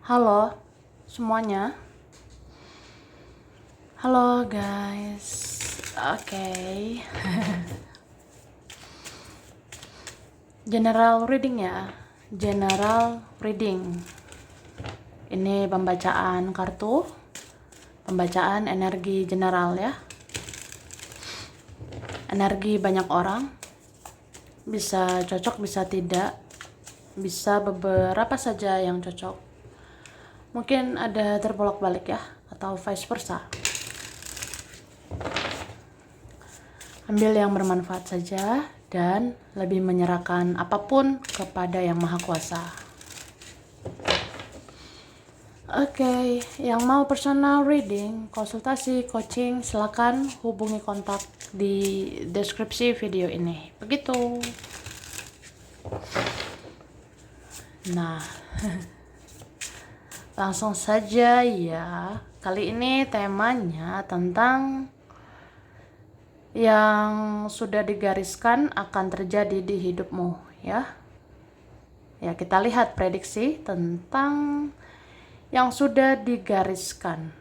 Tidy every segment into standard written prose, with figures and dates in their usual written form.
Halo semuanya. Halo guys. Oke. General reading ya. General reading. Ini pembacaan kartu. Pembacaan energi general ya. Energi banyak orang. Bisa cocok, bisa tidak. Bisa beberapa saja yang cocok. Mungkin ada terbolak-balik ya, atau vice versa. Ambil yang bermanfaat saja dan lebih menyerahkan apapun kepada Yang Maha Kuasa. Oke, yang mau personal reading, konsultasi, coaching, silakan hubungi kontak di deskripsi video ini. Begitu. Nah, langsung saja ya. Kali ini temanya tentang yang sudah digariskan akan terjadi di hidupmu ya. Ya, kita lihat prediksi tentang yang sudah digariskan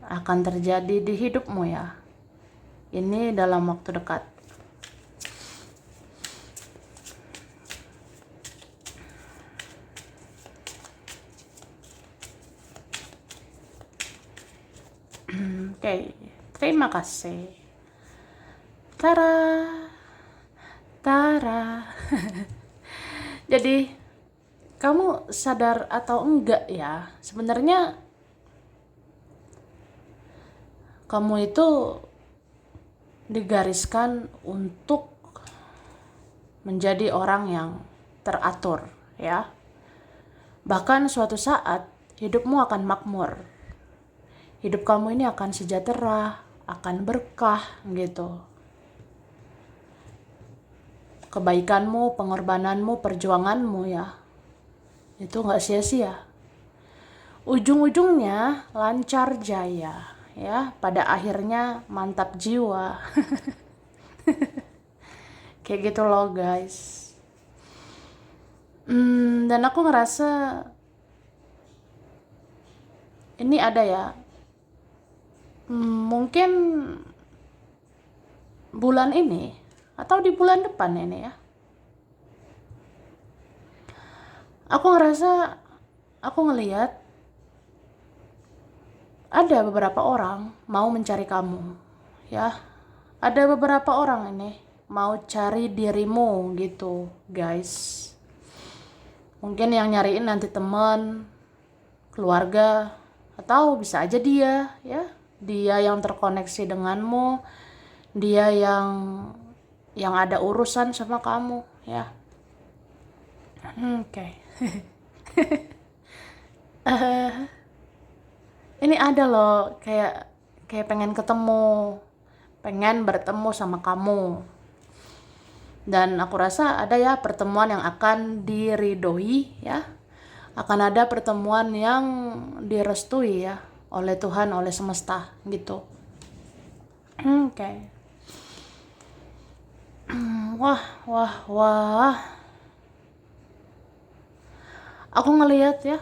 akan terjadi di hidupmu ya. Ini dalam waktu dekat. Oke, terima kasih. Tara. Tara. Jadi, kamu sadar atau enggak ya, sebenarnya kamu itu digariskan untuk menjadi orang yang teratur ya. Bahkan suatu saat hidupmu akan makmur. Hidup kamu ini akan sejahtera, akan berkah gitu. Kebaikanmu, pengorbananmu, perjuanganmu ya, itu nggak sia-sia. Ujung-ujungnya lancar jaya ya, pada akhirnya mantap jiwa. Kayak gitu loh guys. Dan aku ngerasa ini ada ya, mungkin bulan ini atau di bulan depan ini ya, aku ngerasa, aku ngelihat ada beberapa orang mau mencari kamu ya. Ada beberapa orang ini mau cari dirimu gitu guys. Mungkin yang nyariin nanti teman, keluarga, atau bisa aja dia ya. Dia yang terkoneksi denganmu, dia yang ada urusan sama kamu ya. Oke. Ini ada loh, kayak pengen ketemu, pengen bertemu sama kamu. Dan aku rasa ada ya pertemuan yang akan diridhoi ya. Akan ada pertemuan yang direstui ya oleh Tuhan, oleh semesta gitu. Oke. Wah, wah, wah. Aku ngelihat ya.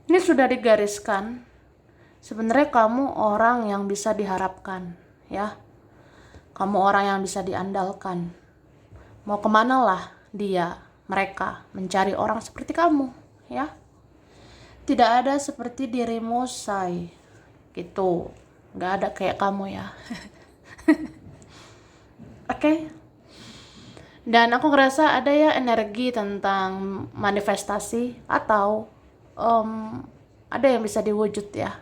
Ini sudah digariskan. Sebenarnya kamu orang yang bisa diharapkan ya. Kamu orang yang bisa diandalkan. Mau kemana lah mereka mencari orang seperti kamu ya. Tidak ada seperti dirimu say gitu. Gak ada kayak kamu ya. Oke. Dan aku ngerasa ada ya energi tentang manifestasi atau ada yang bisa diwujud ya.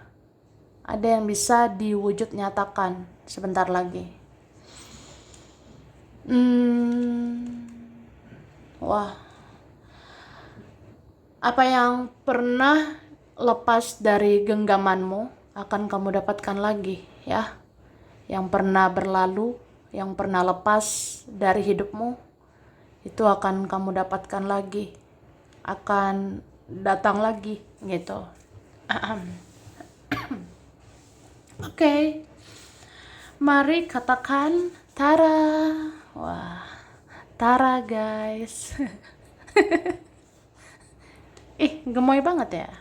Ada yang bisa diwujud nyatakan sebentar lagi. Wah. Apa yang pernah lepas dari genggamanmu akan kamu dapatkan lagi ya. Yang pernah berlalu, yang pernah lepas dari hidupmu, itu akan kamu dapatkan lagi. Akan datang lagi gitu. Oke. Mari katakan Tara. Wah, Tara guys. Ih, gemoy banget ya.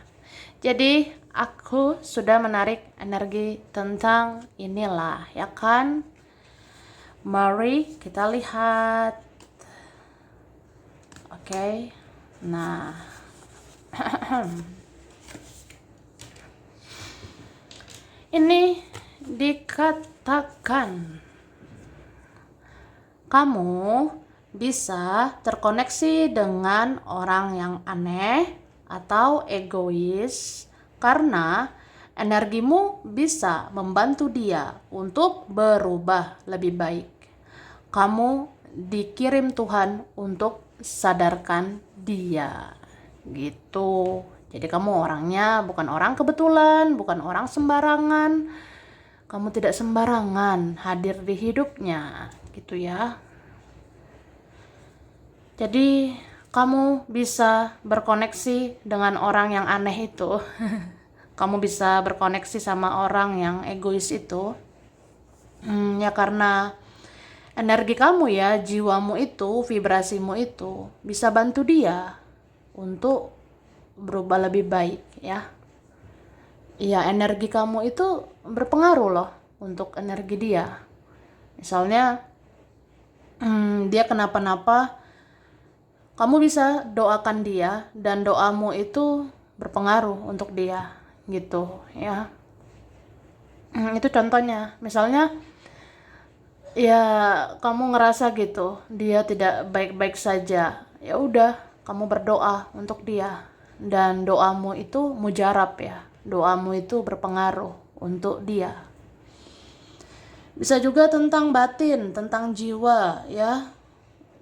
Jadi aku sudah menarik energi tentang inilah, ya kan? Mari kita lihat. Oke. Nah, ini dikatakan kamu bisa terkoneksi dengan orang yang aneh atau egois karena energimu bisa membantu dia untuk berubah lebih baik. Kamu dikirim Tuhan untuk sadarkan dia. Gitu. Jadi kamu orangnya bukan orang kebetulan, bukan orang sembarangan. Kamu tidak sembarangan hadir di hidupnya, gitu ya. Jadi kamu bisa berkoneksi dengan orang yang aneh itu. Kamu bisa berkoneksi sama orang yang egois itu. Ya karena energi kamu ya, jiwamu itu, vibrasimu itu bisa bantu dia untuk berubah lebih baik ya. Iya, energi kamu itu berpengaruh loh untuk energi dia. Misalnya dia kenapa-napa, kamu bisa doakan dia dan doamu itu berpengaruh untuk dia gitu ya. Itu contohnya. Misalnya ya kamu ngerasa gitu dia tidak baik-baik saja, ya udah kamu berdoa untuk dia dan doamu itu mujarab ya, doamu itu berpengaruh untuk dia. Bisa juga tentang batin, tentang jiwa ya.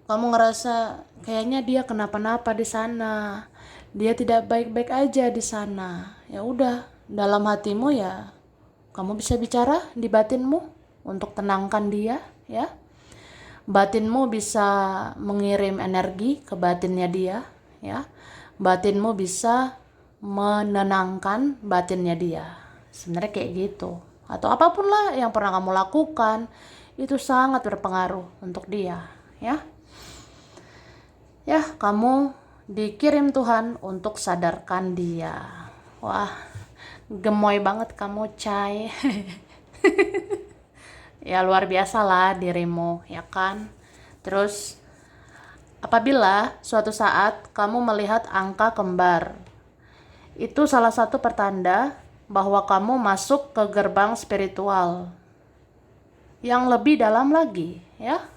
Kamu ngerasa kayaknya dia kenapa-napa di sana, dia tidak baik-baik aja di sana. Ya udah, dalam hatimu ya kamu bisa bicara di batinmu untuk tenangkan dia ya. Batinmu bisa mengirim energi ke batinnya dia ya. Batinmu bisa menenangkan batinnya dia. Sebenarnya kayak gitu. Atau apapun lah yang pernah kamu lakukan itu sangat berpengaruh untuk dia ya. Ya, kamu dikirim Tuhan untuk sadarkan dia. Wah, gemoy banget kamu, Cai. Ya luar biasa lah dirimu, ya kan? Terus apabila suatu saat kamu melihat angka kembar, itu salah satu pertanda bahwa kamu masuk ke gerbang spiritual yang lebih dalam lagi, ya.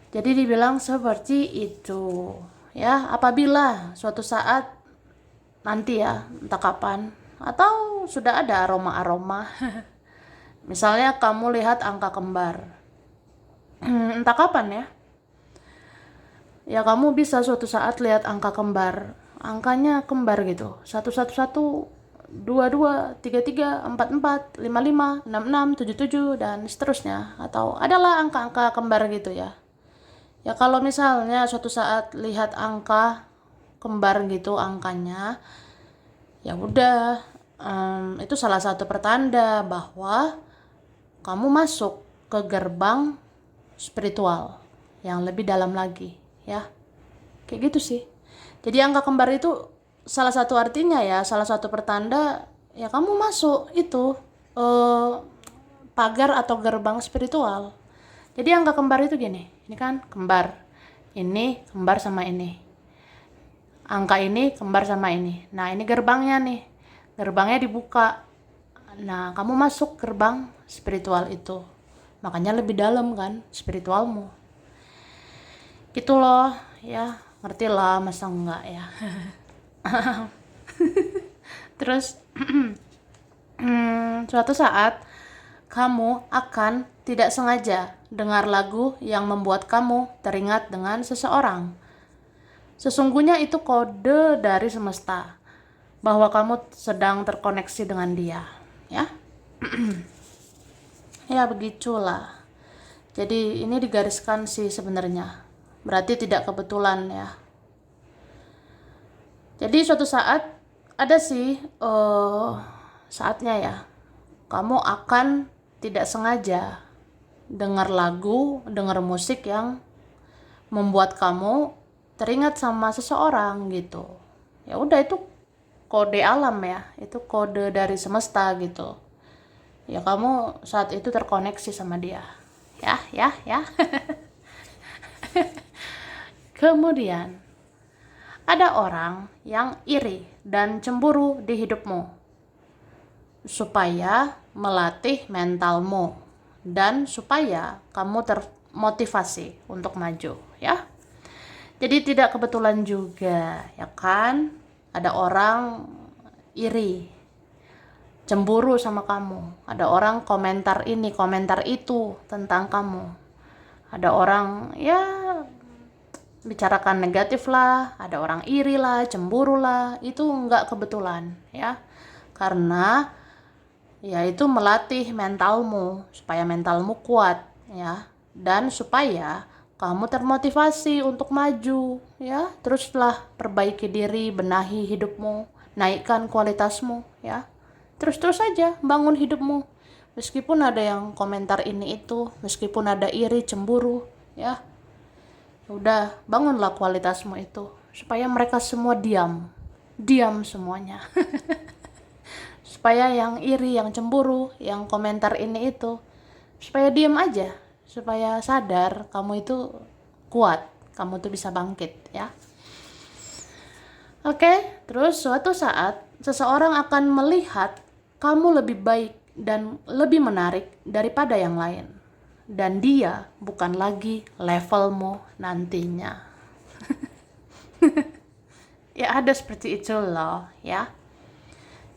Jadi dibilang seperti itu, ya. Apabila suatu saat nanti ya, entah kapan, atau sudah ada aroma-aroma, misalnya kamu lihat angka kembar, entah kapan ya, ya kamu bisa suatu saat lihat angka kembar, angkanya kembar gitu, 111, 22, 33, 44, 55, 66, 77 dan seterusnya, atau adalah angka-angka kembar gitu ya. Ya kalau misalnya suatu saat lihat angka kembar gitu angkanya, ya udah, itu salah satu pertanda bahwa kamu masuk ke gerbang spiritual yang lebih dalam lagi ya. Kayak gitu sih. Jadi angka kembar itu salah satu artinya ya, salah satu pertanda ya kamu masuk itu pagar atau gerbang spiritual. Jadi angka kembar itu gini, ini kan kembar, ini kembar sama ini, angka ini kembar sama ini. Nah ini gerbangnya nih, gerbangnya dibuka. Nah kamu masuk gerbang spiritual itu, makanya lebih dalam kan spiritualmu. Gitu loh ya, ngerti lah masa enggak ya. Terus suatu saat kamu akan tidak sengaja dengar lagu yang membuat kamu teringat dengan seseorang. Sesungguhnya itu kode dari semesta bahwa kamu sedang terkoneksi dengan dia, ya. Ya begitulah. Jadi ini digariskan sih sebenarnya. Berarti tidak kebetulan ya. Jadi suatu saat ada sih saatnya ya. Kamu akan tidak sengaja dengar lagu, dengar musik yang membuat kamu teringat sama seseorang gitu. Ya udah, itu kode alam ya, itu kode dari semesta gitu. Ya kamu saat itu terkoneksi sama dia. Ya. Kemudian ada orang yang iri dan cemburu di hidupmu supaya melatih mentalmu dan supaya kamu termotivasi untuk maju, ya. Jadi tidak kebetulan juga, ya kan? Ada orang iri, cemburu sama kamu. Ada orang komentar ini, komentar itu tentang kamu. Ada orang ya bicarakan negatif lah, ada orang iri lah, cemburu lah. Itu nggak kebetulan, ya. Karena ya itu melatih mentalmu supaya mentalmu kuat, ya. Dan supaya kamu termotivasi untuk maju, ya. Teruslah perbaiki diri, benahi hidupmu, naikkan kualitasmu, ya. Terus-terus aja bangun hidupmu. Meskipun ada yang komentar ini itu, meskipun ada iri, cemburu, ya. Udah, bangunlah kualitasmu itu supaya mereka semua diam. Diam semuanya. Supaya yang iri, yang cemburu, yang komentar ini itu supaya diam aja, supaya sadar kamu itu kuat, kamu tuh bisa bangkit, ya. Oke, terus suatu saat seseorang akan melihat kamu lebih baik dan lebih menarik daripada yang lain. Dan dia bukan lagi levelmu nantinya. Ya ada seperti itu loh, ya.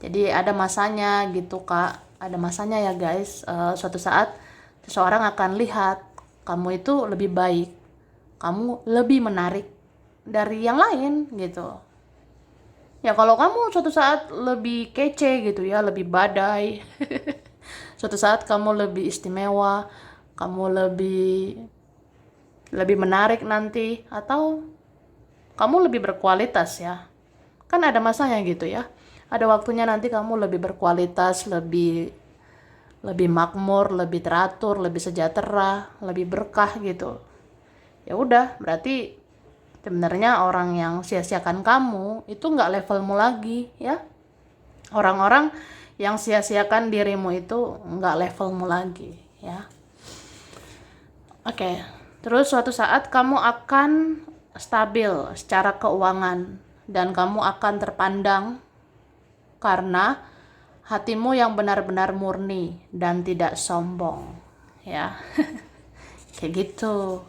Jadi ada masanya gitu Kak, ada masanya ya guys. Suatu saat seseorang akan lihat kamu itu lebih baik, kamu lebih menarik dari yang lain gitu. Ya kalau kamu suatu saat lebih kece gitu ya, lebih badai, suatu saat kamu lebih istimewa, kamu lebih menarik nanti, atau kamu lebih berkualitas ya. Kan ada masanya gitu ya. Ada waktunya nanti kamu lebih berkualitas, lebih makmur, lebih teratur, lebih sejahtera, lebih berkah gitu. Ya udah, berarti sebenarnya orang yang sia-siakan kamu itu nggak levelmu lagi, ya. Orang-orang yang sia-siakan dirimu itu nggak levelmu lagi, ya. Oke, terus suatu saat kamu akan stabil secara keuangan dan kamu akan terpandang karena hatimu yang benar-benar murni dan tidak sombong, ya. Kayak gitu.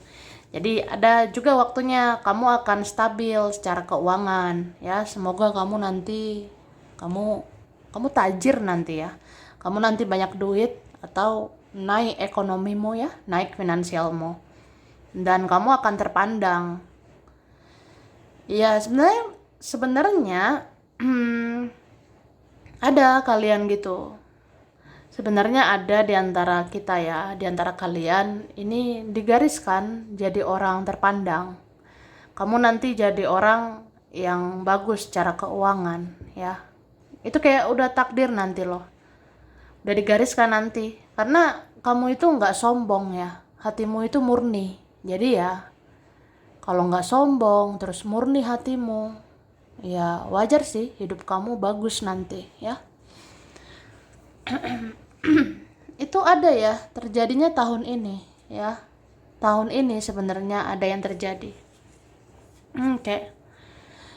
Jadi ada juga waktunya kamu akan stabil secara keuangan, ya. Semoga kamu nanti kamu tajir nanti ya. Kamu nanti banyak duit atau naik ekonomimu ya, naik finansialmu. Dan kamu akan terpandang. Ya, sebenarnya ada kalian gitu. Sebenarnya ada di antara kita ya, di antara kalian ini digariskan jadi orang terpandang. Kamu nanti jadi orang yang bagus secara keuangan ya. Itu kayak udah takdir nanti loh. Udah digariskan nanti. Karena kamu itu nggak sombong ya. Hatimu itu murni. Jadi ya, kalau nggak sombong terus murni hatimu, ya wajar sih hidup kamu bagus nanti ya. Itu ada ya, terjadinya tahun ini ya. Tahun ini sebenarnya ada yang terjadi. Oke.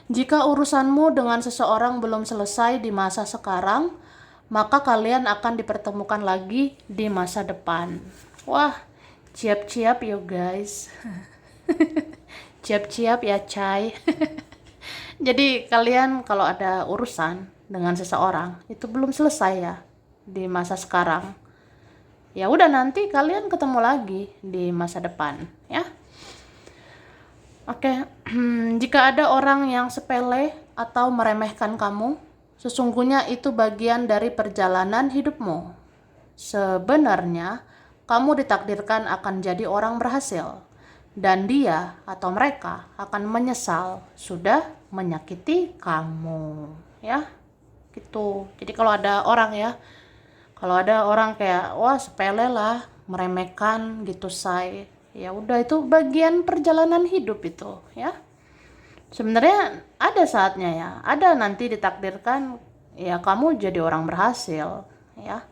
Jika urusanmu dengan seseorang belum selesai di masa sekarang, maka kalian akan dipertemukan lagi di masa depan. Wah, siap-siap yo guys. Siap-siap ya Cai. Jadi kalian kalau ada urusan dengan seseorang itu belum selesai ya di masa sekarang, ya udah nanti kalian ketemu lagi di masa depan ya. Oke. Jika ada orang yang sepele atau meremehkan kamu, sesungguhnya itu bagian dari perjalanan hidupmu. Sebenarnya kamu ditakdirkan akan jadi orang berhasil, dan dia atau mereka akan menyesal sudah menyakiti kamu ya gitu. Jadi kalau ada orang kayak wah sepele lah, meremehkan gitu say, ya udah itu bagian perjalanan hidup itu ya. Sebenarnya ada saatnya ya, ada nanti ditakdirkan ya kamu jadi orang berhasil ya.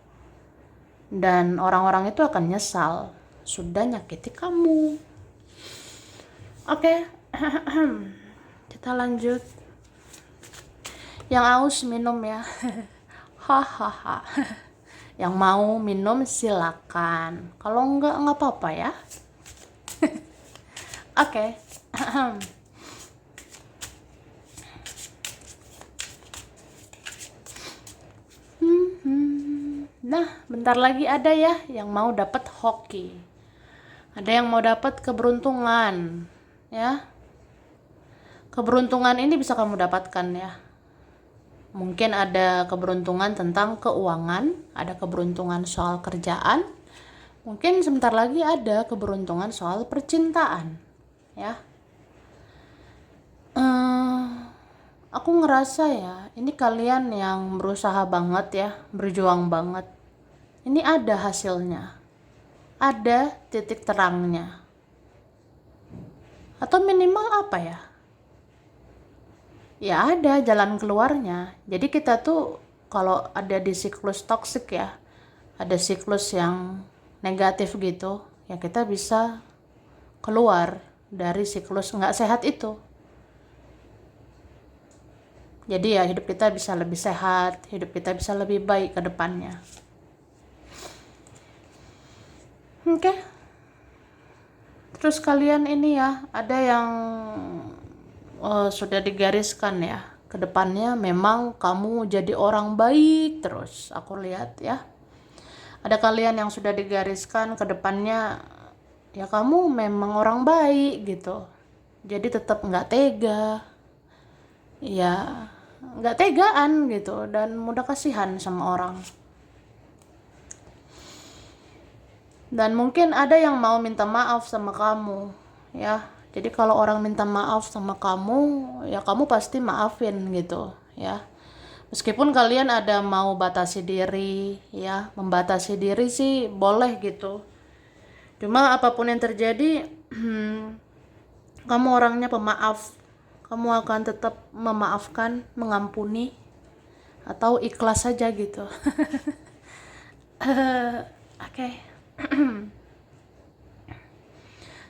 Dan orang-orang itu akan nyesal sudah nyakiti kamu. Oke. Kita lanjut. Yang aus minum ya. Hahaha. Yang mau minum silakan. Kalau enggak apa-apa ya. Oke. Nah, bentar lagi ada ya yang mau dapat hoki. Ada yang mau dapat keberuntungan, ya. Keberuntungan ini bisa kamu dapatkan ya. Mungkin ada keberuntungan tentang keuangan, ada keberuntungan soal kerjaan, mungkin sebentar lagi ada keberuntungan soal percintaan, ya. Aku ngerasa ya, ini kalian yang berusaha banget ya, berjuang banget. Ini ada hasilnya, ada titik terangnya, atau minimal apa ya? Ya ada jalan keluarnya. Jadi kita tuh kalau ada di siklus toksik ya, ada siklus yang negatif gitu, ya kita bisa keluar dari siklus nggak sehat itu. Jadi ya hidup kita bisa lebih sehat, hidup kita bisa lebih baik ke depannya. Oke. Terus kalian ini ya, ada yang sudah digariskan ya. Ke depannya memang kamu jadi orang baik terus. Aku lihat ya. Ada kalian yang sudah digariskan ke depannya ya kamu memang orang baik gitu. Jadi tetap nggak tega. Ya nggak tegaan gitu dan mudah kasihan sama orang. Dan mungkin ada yang mau minta maaf sama kamu ya. Jadi kalau orang minta maaf sama kamu ya kamu pasti maafin gitu ya. Meskipun kalian ada mau batasi diri ya, membatasi diri sih boleh gitu. Cuma apapun yang terjadi kamu orangnya pemaaf. Kamu akan tetap memaafkan, mengampuni, atau ikhlas saja gitu. Oke.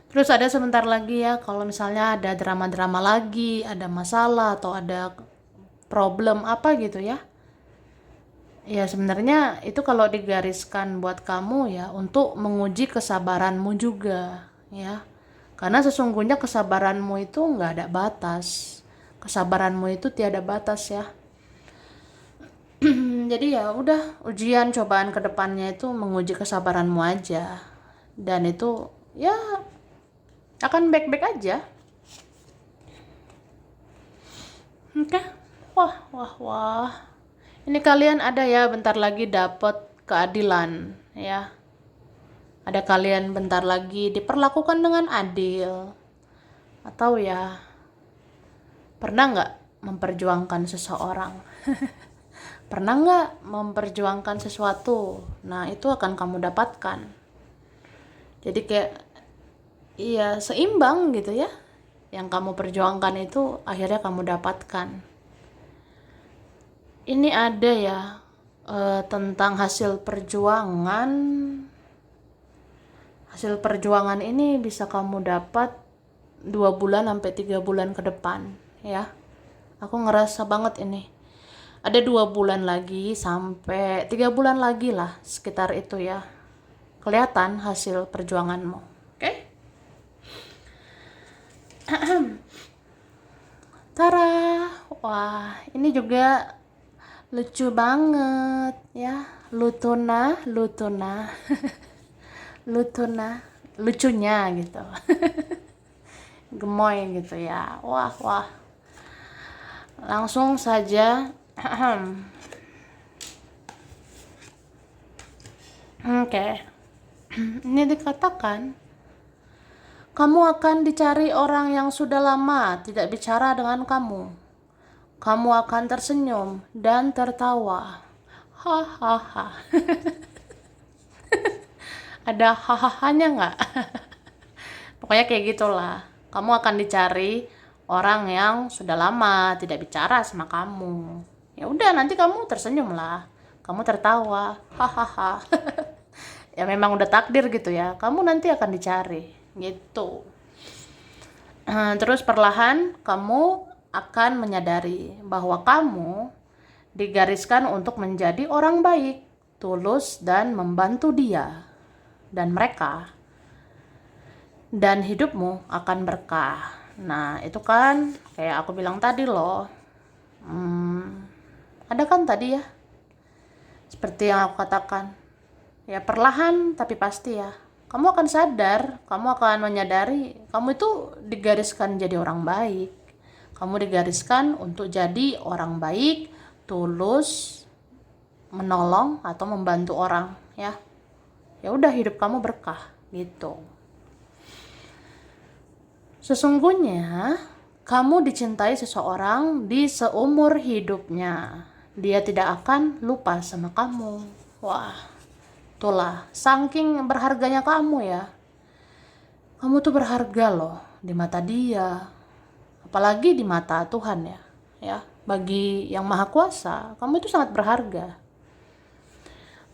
Terus ada sebentar lagi ya, kalau misalnya ada drama-drama lagi, ada masalah atau ada problem apa gitu ya. Ya sebenarnya itu kalau digariskan buat kamu ya untuk menguji kesabaranmu juga ya. Karena sesungguhnya kesabaranmu itu nggak ada batas. Kesabaranmu itu tiada batas ya. Jadi ya udah ujian cobaan kedepannya itu menguji kesabaranmu aja. Dan itu ya akan baik-baik aja. Oke. Wah, wah, wah. Ini kalian ada ya bentar lagi dapat keadilan ya. Ada kalian bentar lagi diperlakukan dengan adil. Atau ya pernah nggak memperjuangkan seseorang? Pernah nggak memperjuangkan sesuatu? Nah itu akan kamu dapatkan. Jadi kayak iya seimbang gitu ya. Yang kamu perjuangkan itu akhirnya kamu dapatkan. Ini ada ya tentang hasil perjuangan. Hasil perjuangan ini bisa kamu dapat 2 bulan sampai 3 bulan ke depan ya. Aku ngerasa banget ini. Ada 2 bulan lagi sampai 3 bulan lagi lah sekitar itu ya. Kelihatan hasil perjuanganmu. Oke? Tara. Wah, ini juga lucu banget ya. Lutuna, Lutuna. Lutuna, lucunya gitu. Gemoy gitu ya. Wah, wah. Langsung saja. Oke. Ini dikatakan kamu akan dicari orang yang sudah lama tidak bicara dengan kamu. Kamu akan tersenyum dan tertawa. Hahaha. Ada hahahanya nggak? Pokoknya kayak gitulah. Kamu akan dicari orang yang sudah lama tidak bicara sama kamu. Ya udah, nanti kamu tersenyum lah, kamu tertawa, hahaha. Ya memang udah takdir gitu ya, kamu nanti akan dicari gitu. Terus perlahan kamu akan menyadari bahwa kamu digariskan untuk menjadi orang baik, tulus, dan membantu dia dan mereka, dan hidupmu akan berkah. Nah itu kan kayak aku bilang tadi loh, ada kan tadi ya, seperti yang aku katakan ya, perlahan tapi pasti ya, kamu akan sadar, kamu akan menyadari kamu itu digariskan jadi orang baik, kamu digariskan untuk jadi orang baik, tulus, menolong atau membantu orang ya. Ya udah, hidup kamu berkah gitu. Sesungguhnya kamu dicintai seseorang di seumur hidupnya. Dia tidak akan lupa sama kamu. Wah, itulah saking berharganya kamu ya. Kamu tuh berharga loh di mata dia. Apalagi di mata Tuhan ya. Ya, bagi yang Maha Kuasa, kamu itu sangat berharga.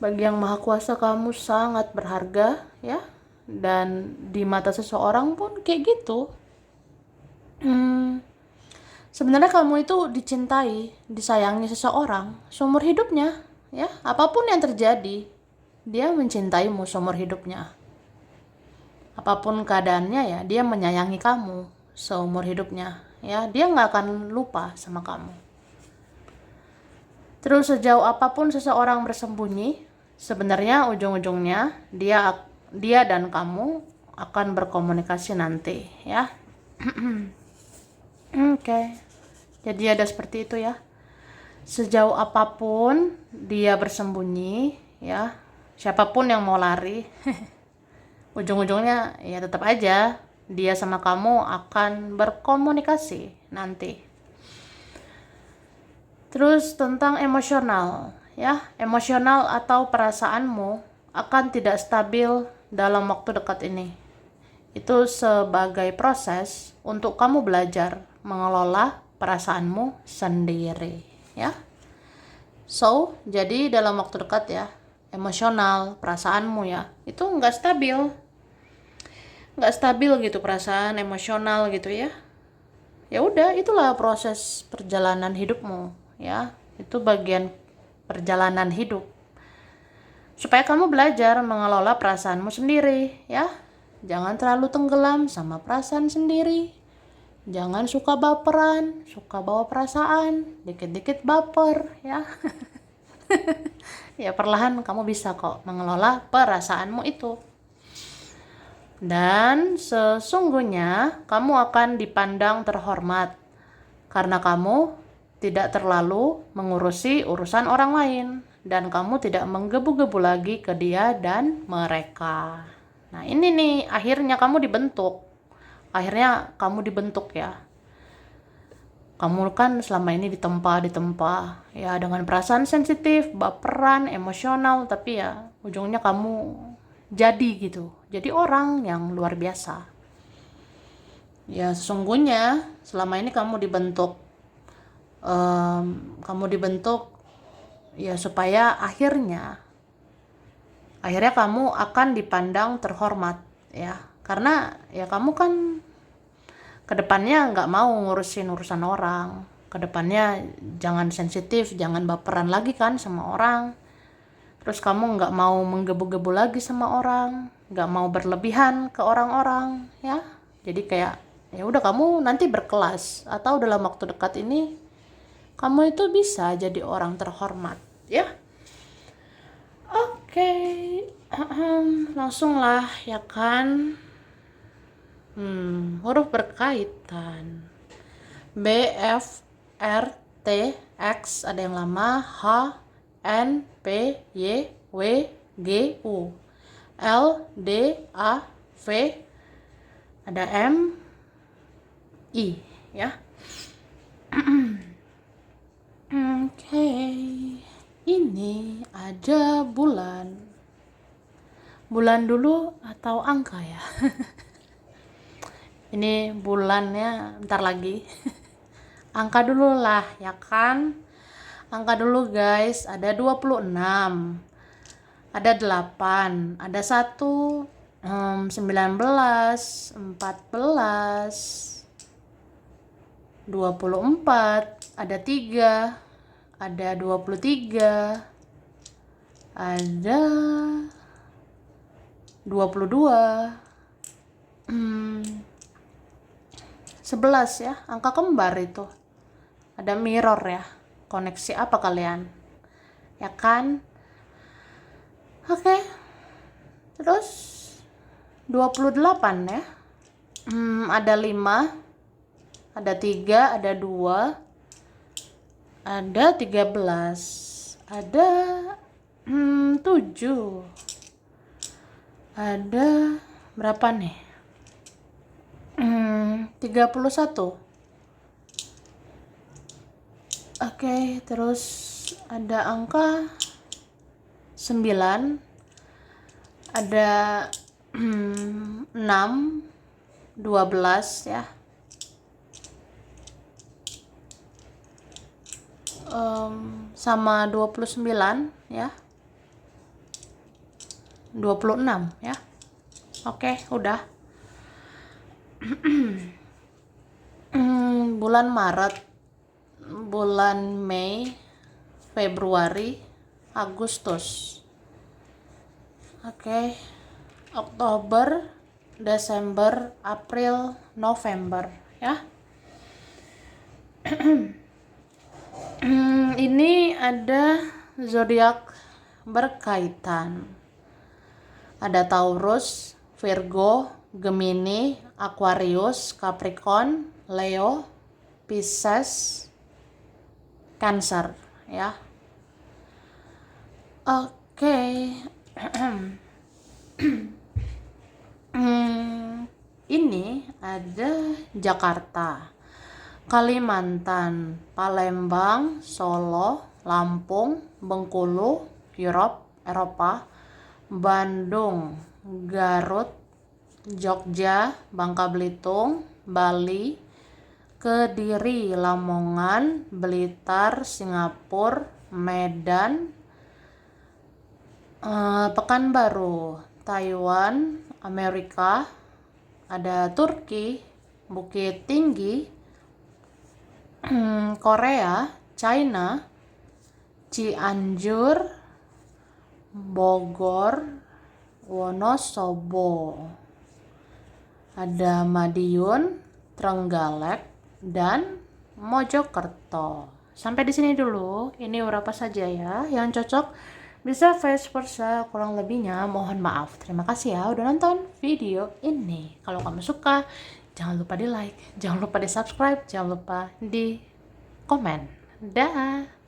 Bagi yang Maha Kuasa kamu sangat berharga ya. Dan di mata seseorang pun kayak gitu. Sebenarnya kamu itu dicintai, disayangi seseorang seumur hidupnya ya. Apapun yang terjadi, dia mencintaimu seumur hidupnya. Apapun keadaannya ya, dia menyayangi kamu seumur hidupnya ya. Dia nggak akan lupa sama kamu. Terus sejauh apapun seseorang bersembunyi, sebenarnya ujung-ujungnya dia dan kamu akan berkomunikasi nanti ya. Oke. Jadi ada seperti itu ya. Sejauh apapun dia bersembunyi ya, siapapun yang mau lari, ujung-ujungnya ya tetap aja dia sama kamu akan berkomunikasi nanti. Terus tentang emosional ya, emosional atau perasaanmu akan tidak stabil dalam waktu dekat ini. Itu sebagai proses untuk kamu belajar mengelola perasaanmu sendiri ya. So, jadi dalam waktu dekat ya, emosional, perasaanmu ya, itu nggak stabil gitu, perasaan emosional gitu ya. Ya udah, itulah proses perjalanan hidupmu ya. Itu bagian perjalanan hidup. Supaya kamu belajar mengelola perasaanmu sendiri ya. Jangan terlalu tenggelam sama perasaan sendiri. Jangan suka baperan, suka bawa perasaan, dikit-dikit baper ya. Ya perlahan kamu bisa kok mengelola perasaanmu itu. Dan sesungguhnya kamu akan dipandang terhormat karena kamu tidak terlalu mengurusi urusan orang lain dan kamu tidak menggebu-gebu lagi ke dia dan mereka. Nah ini nih, akhirnya kamu dibentuk. Akhirnya kamu dibentuk ya. Kamu kan selama ini ditempa ya dengan perasaan sensitif, baperan, emosional, tapi ya ujungnya kamu jadi gitu. Jadi orang yang luar biasa. Ya sesungguhnya selama ini kamu dibentuk. Kamu dibentuk ya supaya akhirnya kamu akan dipandang terhormat ya. Karena ya kamu kan kedepannya nggak mau ngurusin urusan orang, kedepannya jangan sensitif, jangan baperan lagi kan sama orang, terus kamu nggak mau menggebu-gebu lagi sama orang, nggak mau berlebihan ke orang-orang ya. Jadi kayak ya udah, kamu nanti berkelas atau dalam waktu dekat ini kamu itu bisa jadi orang terhormat ya. Oke. Langsung lah ya kan. Huruf berkaitan. B, F, R, T, X, ada yang lama, H, N, P, Y, W, G, U, L, D, A, V, ada M, I ya. Oke. Ini ada bulan dulu atau angka ya. Ini bulannya bentar lagi. Angka dulu lah, ya kan? Angka dulu guys, ada 26, ada 8, ada 1, 19, 14, 24, ada 3, ada 23, ada 22, 11 ya, angka kembar itu. Ada mirror ya. Koneksi apa kalian? Ya kan? Oke. Terus 28 ya. Ada 5, ada 3, ada 2, ada 13, ada 7, ada berapa nih? 31. Oke, terus ada angka 9, ada 6, 12 ya. Sama 29 ya. 26 ya. Oke, udah. Bulan Maret, bulan Mei, Februari, Agustus. Oke. Oktober, Desember, April, November ya. Ini ada zodiak berkaitan. Ada Taurus, Virgo, Gemini, Aquarius, Capricorn, Leo, Pisces, Cancer ya. Oke. Ini ada Jakarta, Kalimantan, Palembang, Solo, Lampung, Bengkulu, Eropa, Bandung, Garut, Jogja, Bangka Belitung, Bali, Kediri, Lamongan, Blitar, Singapura, Medan, Pekanbaru, Taiwan, Amerika, ada Turki, Bukit Tinggi, Korea, China, Cianjur, Bogor, Wonosobo, ada Madiun, Trenggalek, dan Mojokerto. Sampai di sini dulu. Ini beberapa saja ya yang cocok. Bisa vice versa, kurang lebihnya mohon maaf. Terima kasih ya udah nonton video ini. Kalau kamu suka, jangan lupa di like, jangan lupa di subscribe, jangan lupa di komen. Dah.